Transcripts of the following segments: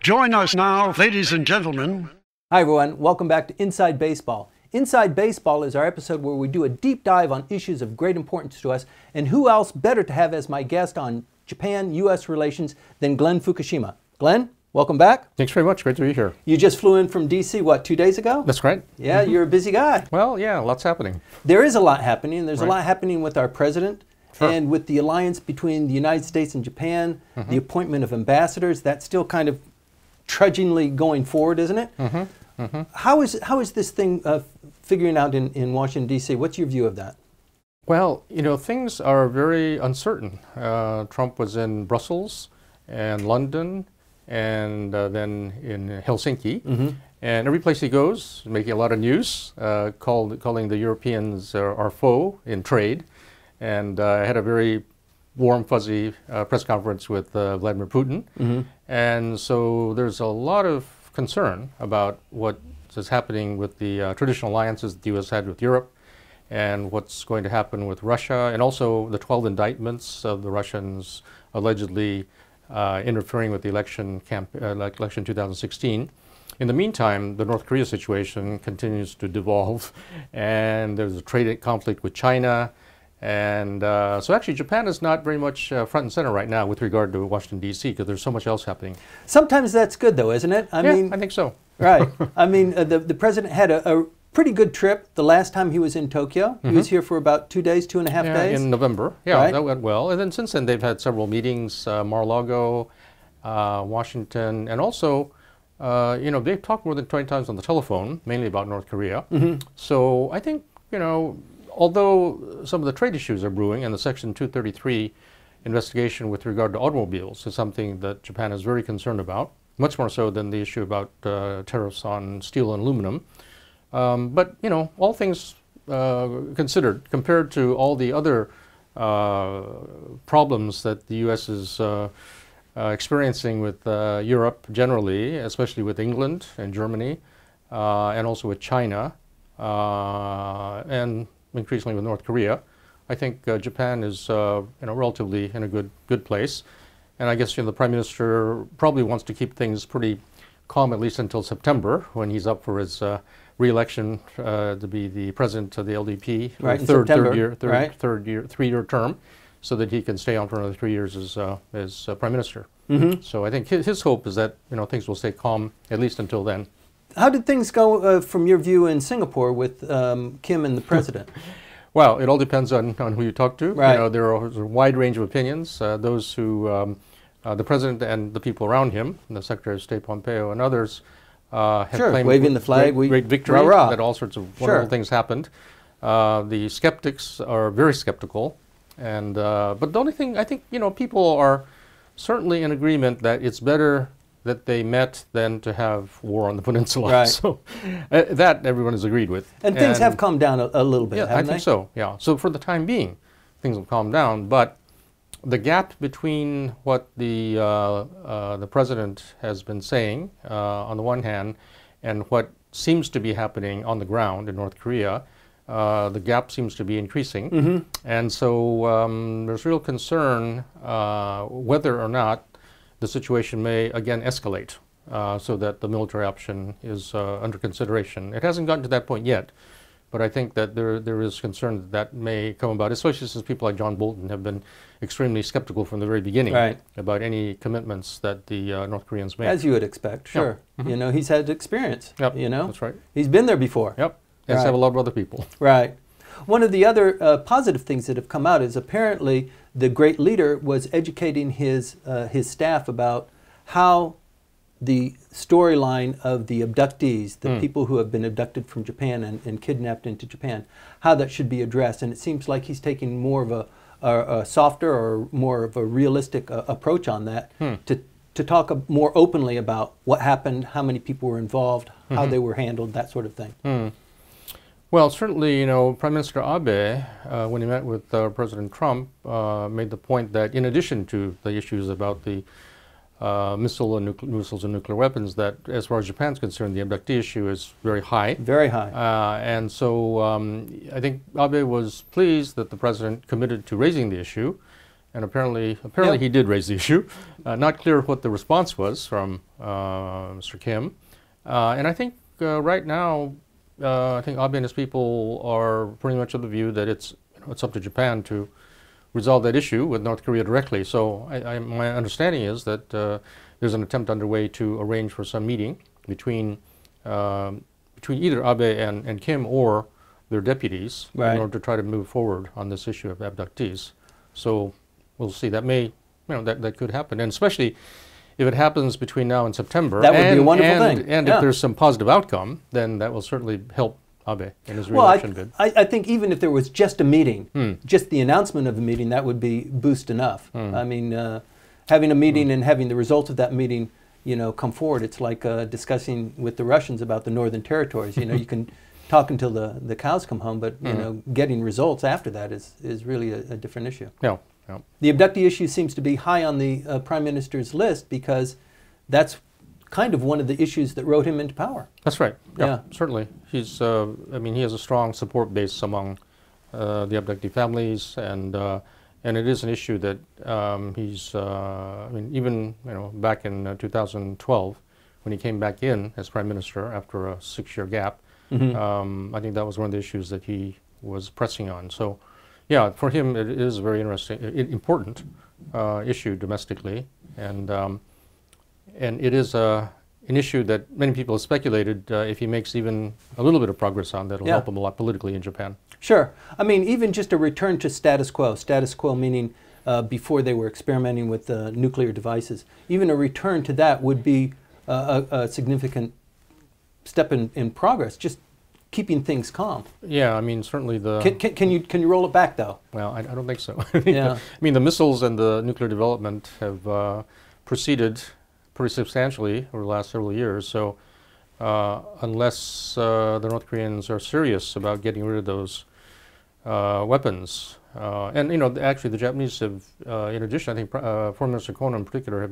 Join us now, ladies and gentlemen. Hi everyone, welcome back to Inside Baseball. Inside Baseball is our episode where we do a deep dive on issues of great importance to us, and who else better to have as my guest on Japan-U.S. relations than Glen Fukushima. Glen, welcome back. Thanks very much, great to be here. You just flew in from D.C., what, 2 days ago? That's right. Yeah, you're a busy guy. Well, yeah, lots happening. There is a lot happening. There's Right. a lot happening with our president. Sure. And with the alliance between the United States and Japan, the appointment of ambassadors, that's still kind of trudgingly going forward, isn't it? How is this thing figuring out in Washington, D.C.? What's your view of that? Well, you know, things are very uncertain. Trump was in Brussels and London and then in Helsinki. And every place he goes, making a lot of news, calling the Europeans our foe in trade. And I had a very warm, fuzzy press conference with Vladimir Putin. And so there's a lot of concern about what is happening with the traditional alliances the U.S. had with Europe and what's going to happen with Russia, and also the 12 indictments of the Russians allegedly interfering with the election 2016. In the meantime, the North Korea situation continues to devolve, and there's a trade conflict with China. And so actually Japan is not very much front and center right now with regard to Washington, D.C., because there's so much else happening. Sometimes that's good, though, isn't it? I mean, I think so. Right. I mean, the president had a pretty good trip the last time he was in Tokyo. He was here for about 2 days, 2.5 days. In November. Yeah, Right. that went well. And then since then, they've had several meetings, Mar-a-Lago, Washington, and also, you know, they've talked more than 20 times on the telephone, mainly about North Korea. So I think, you know, although some of the trade issues are brewing, and the Section 233 investigation with regard to automobiles is something that Japan is very concerned about, much more so than the issue about tariffs on steel and aluminum. But, you know, all things considered, compared to all the other problems that the U.S. is experiencing with Europe generally, especially with England and Germany, and also with China, and increasingly with North Korea, I think Japan is, you know, relatively in a good place. And I guess, you know, the Prime Minister probably wants to keep things pretty calm at least until September, when he's up for his re-election to be the president of the LDP, Right, three-year term, so that he can stay on for another 3 years as Prime Minister. So I think his hope is that, you know, things will stay calm at least until then. How did things go from your view in Singapore with Kim and the president? Well, it all depends on who you talk to. Right. You know, there are a wide range of opinions. Those who, the president and the people around him, the Secretary of State Pompeo and others, have claimed waving the flag, great victory, rah, rah. that all sorts of wonderful things happened. The skeptics are very skeptical. And, but the only thing, I think, you know, people are certainly in agreement that it's better that they met than to have war on the peninsula. Right. So that everyone has agreed with. And things have calmed down a little bit, Yeah, haven't I think so, yeah. So for the time being, things will calm down. But the gap between what the president has been saying on the one hand and what seems to be happening on the ground in North Korea, the gap seems to be increasing. And so there's real concern whether or not the situation may again escalate, so that the military option is under consideration. It hasn't gotten to that point yet, but I think that there is concern that that may come about, especially since people like John Bolton have been extremely skeptical from the very beginning about any commitments that the North Koreans make. As you would expect, sure. You know, he's had experience, you know. That's right. He's been there before. Yep, as have a lot of other people. Right. One of the other positive things that have come out is apparently the great leader was educating his staff about how the storyline of the abductees, the people who have been abducted from Japan and kidnapped into Japan, how that should be addressed. And it seems like he's taking more of a softer or more of a realistic approach on that to talk more openly about what happened, how many people were involved, how they were handled, that sort of thing. Well, certainly, you know, Prime Minister Abe, when he met with President Trump, made the point that in addition to the issues about the missiles and nuclear weapons, that as far as Japan's concerned, the abductee issue is very high. Very high. And so I think Abe was pleased that the president committed to raising the issue, and apparently Yep. he did raise the issue. Not clear what the response was from Mr. Kim. And I think right now, I think Abe and his people are pretty much of the view that it's up to Japan to resolve that issue with North Korea directly. So my understanding is that there's an attempt underway to arrange for some meeting between either Abe and Kim or their deputies in order to try to move forward on this issue of abductees. So we'll see. That may, that could happen, and especially if it happens between now and September. That would be a wonderful thing. And if there's some positive outcome, then that will certainly help Abe in his re-election bid. I think even if there was just a meeting, just the announcement of a meeting, that would be boost enough. I mean, having a meeting and having the results of that meeting, come forward, it's like discussing with the Russians about the Northern Territories. You can talk until the cows come home, but getting results after that is really a different issue. Yeah. The abductee issue seems to be high on the Prime Minister's list because that's kind of one of the issues that wrote him into power. That's right. Yeah. Certainly. He's. He has a strong support base among the abductee families, and it is an issue that he's. Even back in 2012, when he came back in as Prime Minister after a 6-year gap, I think that was one of the issues that he was pressing on. So, yeah, for him it is a very interesting, important issue domestically, and it is an issue that many people have speculated if he makes even a little bit of progress on, that'll help him a lot politically in Japan. Sure. I mean, even just a return to status quo. Status quo meaning before they were experimenting with nuclear devices. Even a return to that would be a significant step in progress. Just keeping things calm. Yeah, I mean, certainly the... Can you roll it back, though? Well, I don't think so. I mean, the missiles and the nuclear development have proceeded pretty substantially over the last several years. So unless the North Koreans are serious about getting rid of those weapons, and actually the Japanese have, in addition, I think Foreign Minister Kono in particular has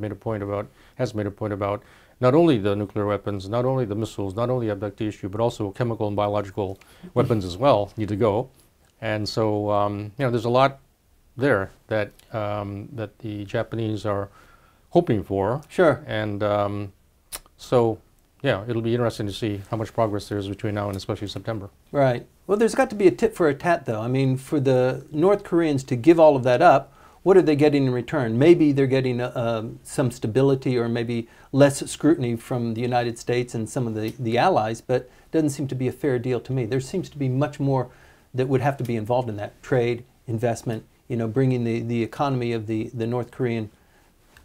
made a point about not only the nuclear weapons, not only the missiles, not only the abductee issue, but also chemical and biological weapons as well need to go. And so there's a lot there that that the Japanese are hoping for. Sure. And so, yeah, it'll be interesting to see how much progress there is between now and especially September. Right. Well, there's got to be a tit for a tat, though. I mean, for the North Koreans to give all of that up, what are they getting in return? Maybe they're getting some stability or maybe less scrutiny from the United States and some of the allies, but it doesn't seem to be a fair deal to me. There seems to be much more that would have to be involved in that. Trade, investment, bringing the economy of the North Korean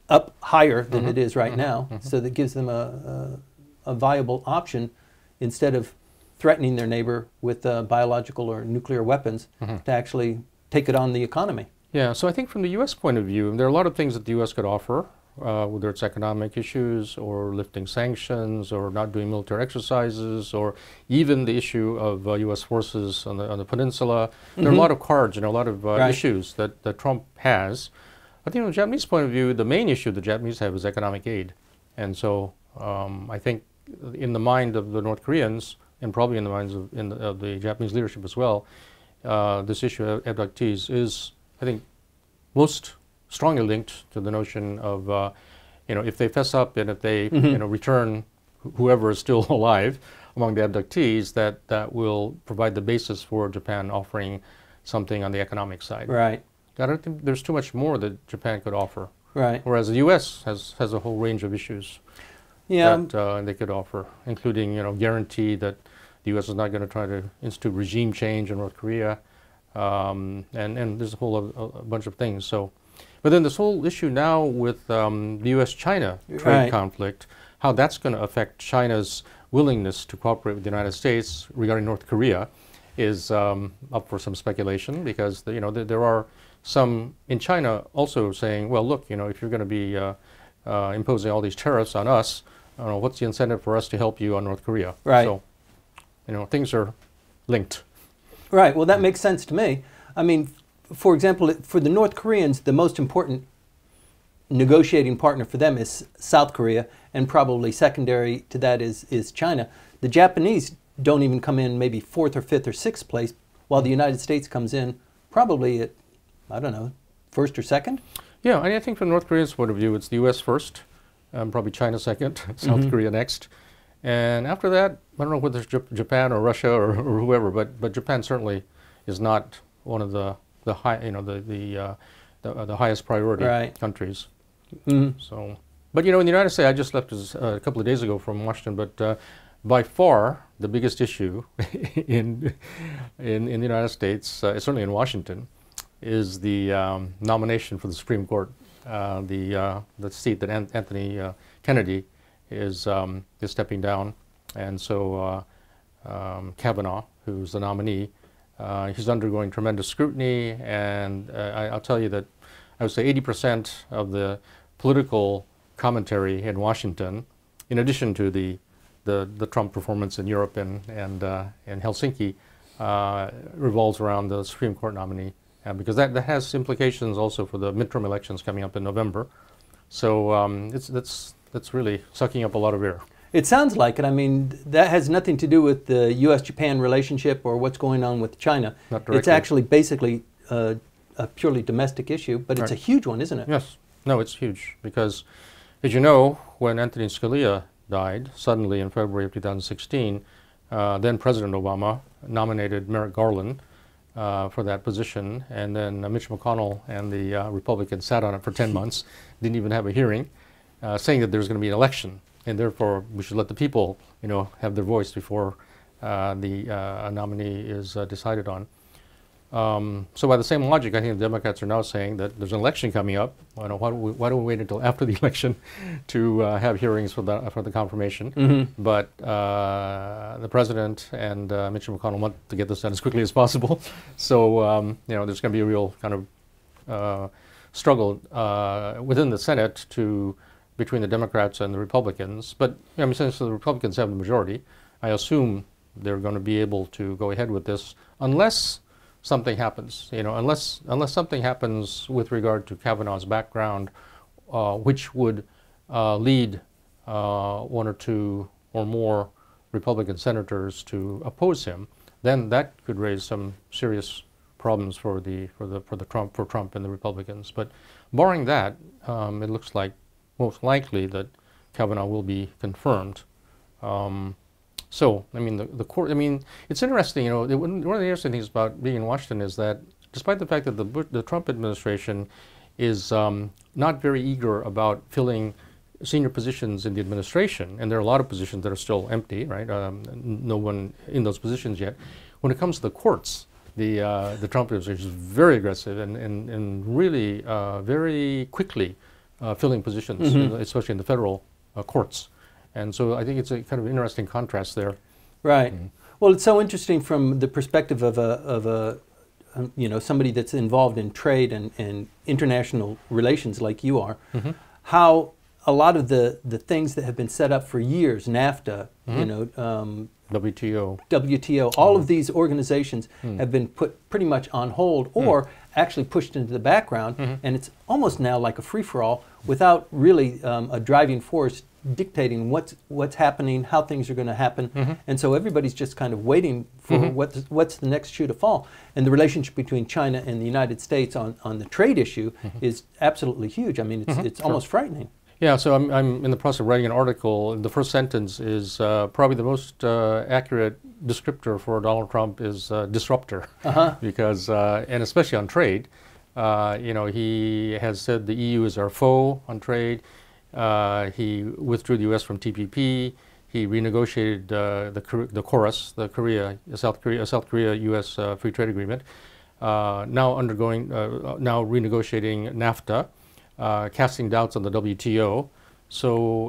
up higher than it is right now, so that gives them a viable option instead of threatening their neighbor with biological or nuclear weapons to actually take it on the economy. Yeah, so I think from the U.S. point of view, there are a lot of things that the U.S. could offer, whether it's economic issues or lifting sanctions or not doing military exercises or even the issue of U.S. forces on the peninsula. There are a lot of cards and a lot of issues that Trump has. I think from the Japanese point of view, the main issue the Japanese have is economic aid. And so I think in the mind of the North Koreans, and probably in the minds of the Japanese leadership as well, this issue of abductees is, I think, most strongly linked to the notion of, if they fess up and if they, return whoever is still alive among the abductees, that will provide the basis for Japan offering something on the economic side. Right. I don't think there's too much more that Japan could offer. Right. Whereas the U.S. has a whole range of issues that they could offer, including, guarantee that the U.S. is not going to try to institute regime change in North Korea. And there's a bunch of things. So, but then this whole issue now with the U.S.-China trade conflict, how that's going to affect China's willingness to cooperate with the United States regarding North Korea is up for some speculation, because there are some in China also saying, well, look, if you're going to be imposing all these tariffs on us, what's the incentive for us to help you on North Korea? Right. So, things are linked. Right. Well, that makes sense to me. I mean, for example, for the North Koreans, the most important negotiating partner for them is South Korea, and probably secondary to that is China. The Japanese don't even come in maybe 4th or 5th or 6th place, while the United States comes in probably at, I don't know, first or second? Yeah, and I think from North Korea's point of view, it's the U.S. first, probably China second, South Korea next. And after that, I don't know whether it's Japan or Russia or whoever, but Japan certainly is not one of the highest priority countries. So, but in the United States, I just left a couple of days ago from Washington, but by far the biggest issue in the United States, certainly in Washington, is the nomination for the Supreme Court, the seat that Anthony Kennedy is stepping down, and so Kavanaugh, who's the nominee, he's undergoing tremendous scrutiny, and I'll tell you that I would say 80% of the political commentary in Washington, in addition to the Trump performance in Europe and Helsinki, revolves around the Supreme Court nominee, because that has implications also for the midterm elections coming up in November. So that's really sucking up a lot of air. It sounds like it. I mean, that has nothing to do with the U.S.-Japan relationship or what's going on with China. Not directly. It's actually basically a purely domestic issue, but it's a huge one, isn't it? Yes. No, it's huge because, as you know, when Anthony Scalia died suddenly in February of 2016, then President Obama nominated Merrick Garland for that position, and then Mitch McConnell and the Republicans sat on it for 10 months, didn't even have a hearing, saying that there was going to be an election, and therefore we should let the people, have their voice before the nominee is decided on. So by the same logic, I think the Democrats are now saying that there's an election coming up. Why don't we wait until after the election to have hearings for the confirmation? But the president and Mitch McConnell want to get this done as quickly as possible. So there's going to be a real kind of struggle within the Senate between the Democrats and the Republicans. But since the Republicans have the majority, I assume they're going to be able to go ahead with this unless something happens, unless something happens with regard to Kavanaugh's background, which would lead one or two or more Republican senators to oppose him, then that could raise some serious problems for Trump and the Republicans. But barring that, it looks like most likely that Kavanaugh will be confirmed. So, the court, it's interesting, one of the interesting things about being in Washington is that despite the fact that the Trump administration is not very eager about filling senior positions in the administration, and there are a lot of positions that are still empty, right? No one in those positions yet. When it comes to the courts, the Trump administration is very aggressive and really very quickly filling positions, especially in the federal courts. And so I think it's a kind of interesting contrast there. Right. Well, it's so interesting from the perspective of somebody that's involved in trade and international relations like you are, how a lot of the things that have been set up for years, NAFTA, WTO, all of these organizations have been put pretty much on hold or actually pushed into the background, and it's almost now like a free-for-all without really a driving force dictating what's happening, how things are going to happen, and so everybody's just kind of waiting for what's the next shoe to fall. And the relationship between China and the United States on the trade issue is absolutely huge. It's almost frightening. Yeah, so I'm in the process of writing an article. The first sentence is probably the most accurate descriptor for Donald Trump is disruptor, because and especially on trade, he has said the EU is our foe on trade. He withdrew the U.S. from TPP. He renegotiated the KORUS, the South Korea-U.S. Free Trade Agreement. Now renegotiating NAFTA. Casting doubts on the WTO,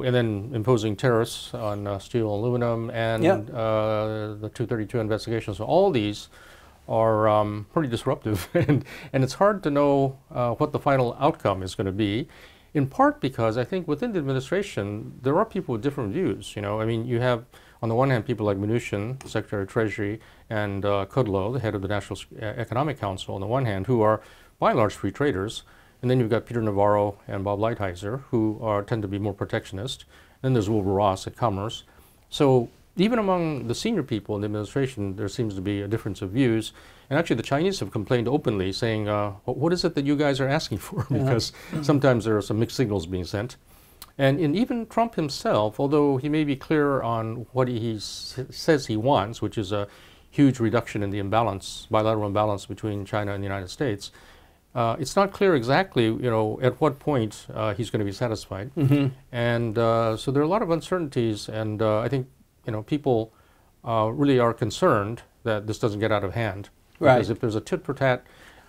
and then imposing tariffs on steel and aluminum and the 232 investigation. So all these are pretty disruptive, and it's hard to know what the final outcome is going to be, in part because I think within the administration there are people with different views. You have on the one hand people like Mnuchin, Secretary of Treasury, and Kudlow, the head of the National Economic Council, on the one hand, who are by and large free traders. And then you've got Peter Navarro and Bob Lighthizer, who tend to be more protectionist. Then there's Wilbur Ross at Commerce. So even among the senior people in the administration, there seems to be a difference of views. And actually, the Chinese have complained openly, saying, what is it that you guys are asking for? Because sometimes there are some mixed signals being sent. And even Trump himself, although he may be clear on what he says he wants, which is a huge reduction in the bilateral imbalance between China and the United States, it's not clear exactly, at what point he's going to be satisfied. And so there are a lot of uncertainties, and I think, people really are concerned that this doesn't get out of hand. Because if there's a tit-for-tat,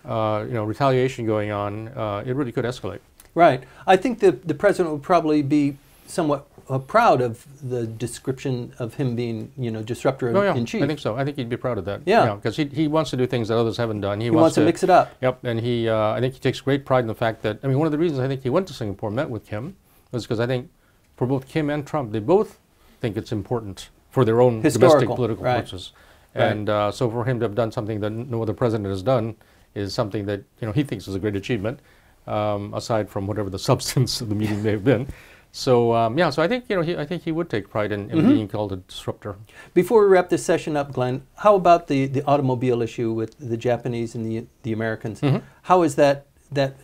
retaliation going on, it really could escalate. Right. I think the president would probably be somewhat proud of the description of him being, disruptor-in-chief. I think so. I think he'd be proud of that. Yeah. Because he wants to do things that others haven't done. He wants to mix it up. Yep. And I think he takes great pride in the fact that, one of the reasons I think he went to Singapore, met with Kim, was because I think for both Kim and Trump, they both think it's important for their own domestic political purposes. And so for him to have done something that no other president has done is something that, he thinks is a great achievement. Aside from whatever the substance of the meeting may have been. So, so I think, I think he would take pride in being called a disruptor. Before we wrap this session up, Glenn, how about the automobile issue with the Japanese and the Americans? How is that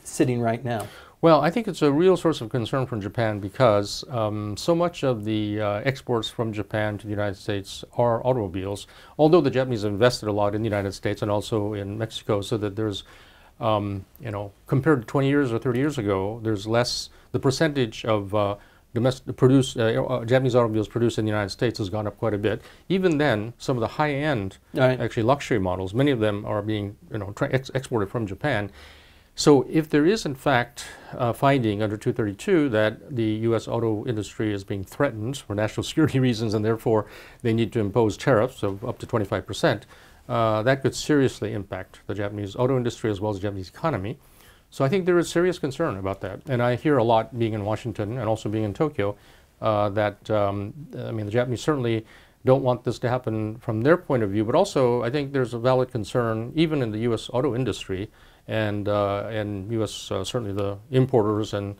sitting right now? Well, I think it's a real source of concern from Japan because so much of the exports from Japan to the United States are automobiles, although the Japanese have invested a lot in the United States and also in Mexico, so that there's compared to 20 years or 30 years ago, there's less, the percentage of Japanese automobiles produced in the United States has gone up quite a bit. Even then, some of the high-end, actually luxury models, many of them are being exported from Japan. So if there is in fact finding under 232 that the U.S. auto industry is being threatened for national security reasons and therefore they need to impose tariffs of up to 25%, that could seriously impact the Japanese auto industry as well as the Japanese economy. So I think there is serious concern about that. And I hear a lot being in Washington and also being in Tokyo that, the Japanese certainly don't want this to happen from their point of view, but also I think there's a valid concern even in the U.S. auto industry and U.S. Certainly the importers and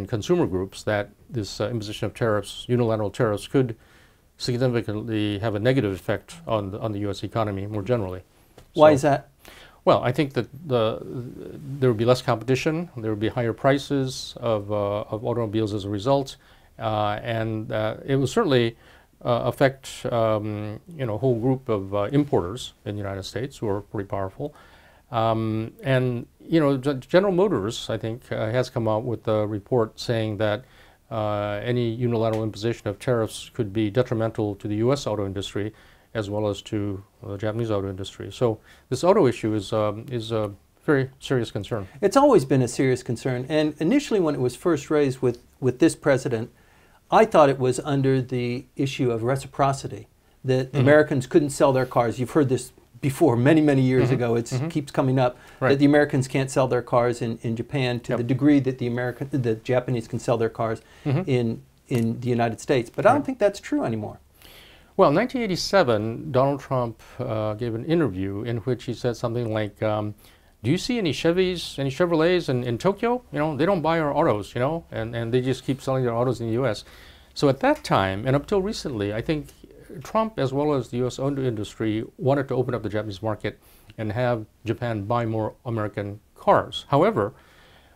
consumer groups that this imposition of tariffs, unilateral tariffs, could significantly have a negative effect on the U.S. economy more generally. Why is that? Well, I think that there would be less competition, there would be higher prices of automobiles as a result, and it will certainly affect a whole group of importers in the United States who are pretty powerful. And General Motors, I think, has come out with a report saying that any unilateral imposition of tariffs could be detrimental to the U.S. auto industry as well as to the Japanese auto industry. So this auto issue is a very serious concern. It's always been a serious concern. And initially when it was first raised with this president, I thought it was under the issue of reciprocity, that Americans couldn't sell their cars. You've heard this before, many, many years ago. It keeps coming up, that the Americans can't sell their cars in Japan to the degree that the Japanese can sell their cars in the United States. But I don't think that's true anymore. Well, in 1987, Donald Trump gave an interview in which he said something like, do you see any Chevys, any Chevrolets in Tokyo? They don't buy our autos, and they just keep selling their autos in the U.S. So at that time, and up till recently, I think Trump, as well as the U.S. auto industry, wanted to open up the Japanese market and have Japan buy more American cars. However,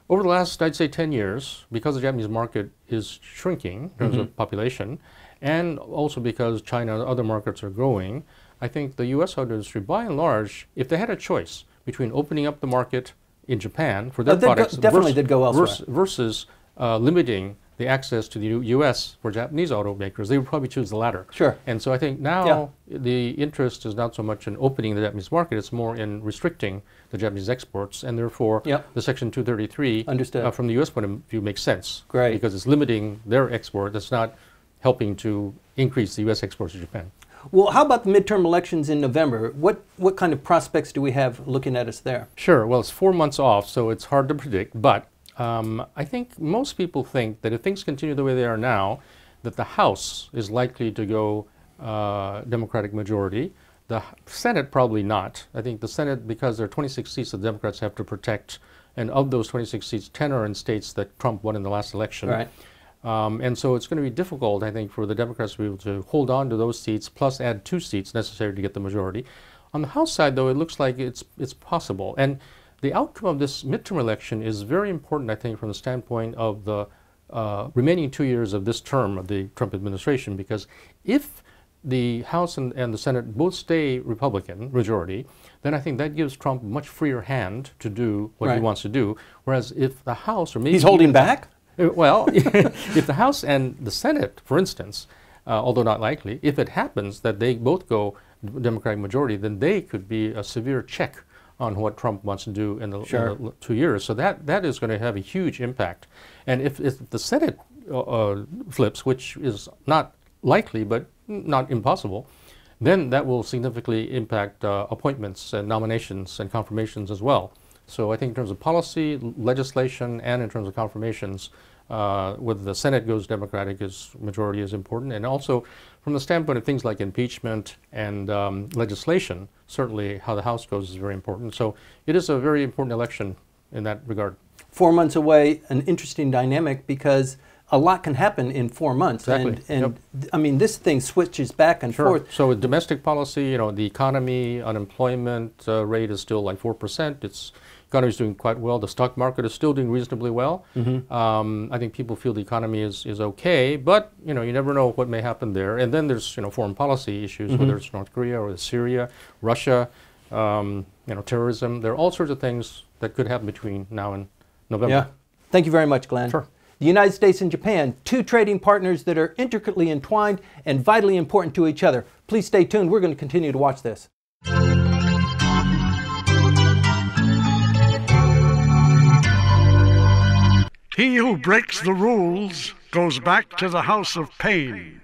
over the last, I'd say, 10 years, because the Japanese market is shrinking in terms of population, and also because China and other markets are growing, I think the U.S. auto industry, by and large, if they had a choice between opening up the market in Japan for their products they'd go elsewhere. Versus limiting the access to the U.S. for Japanese automakers, they would probably choose the latter. Sure. And so I think now the interest is not so much in opening the Japanese market, it's more in restricting the Japanese exports, and therefore the Section 233 from the U.S. point of view makes sense. Great. Because it's limiting their export, it's not helping to increase the U.S. exports to Japan. Well, how about the midterm elections in November? What kind of prospects do we have looking at us there? Sure. Well, it's 4 months off, so it's hard to predict, but I think most people think that if things continue the way they are now, that the House is likely to go Democratic majority. The Senate, probably not. I think the Senate, because there are 26 seats that the Democrats have to protect, and of those 26 seats, 10 are in states that Trump won in the last election. Right. And so it's going to be difficult, I think, for the Democrats to be able to hold on to those seats, plus add 2 seats necessary to get the majority. On the House side, though, it looks like it's possible. And the outcome of this midterm election is very important, I think, from the standpoint of the remaining 2 years of this term of the Trump administration, because if the House and the Senate both stay Republican majority, then I think that gives Trump a much freer hand to do what he wants to do. Whereas if the House, or maybe he's holding back? Well, if the House and the Senate, for instance, although not likely, if it happens that they both go Democratic majority, then they could be a severe check on what Trump wants to do in the 2 years. So that is going to have a huge impact. And if the Senate flips, which is not likely but not impossible, then that will significantly impact appointments and nominations and confirmations as well. So I think in terms of policy, legislation, and in terms of confirmations, whether the Senate goes Democratic majority is important. And also from the standpoint of things like impeachment and legislation, certainly how the House goes is very important. So it is a very important election in that regard. 4 months away, an interesting dynamic because a lot can happen in 4 months. Exactly. And I mean, this thing switches back and forth. So with domestic policy, the economy, unemployment rate is still like 4%. Economy is doing quite well. The stock market is still doing reasonably well. I think people feel the economy is okay, but you never know what may happen there. And then there's foreign policy issues, whether it's North Korea or Syria, Russia, terrorism. There are all sorts of things that could happen between now and November. Yeah. Thank you very much, Glenn. Sure. The United States and Japan, 2 trading partners that are intricately entwined and vitally important to each other. Please stay tuned. We're going to continue to watch this. He who breaks the rules goes back to the house of pain.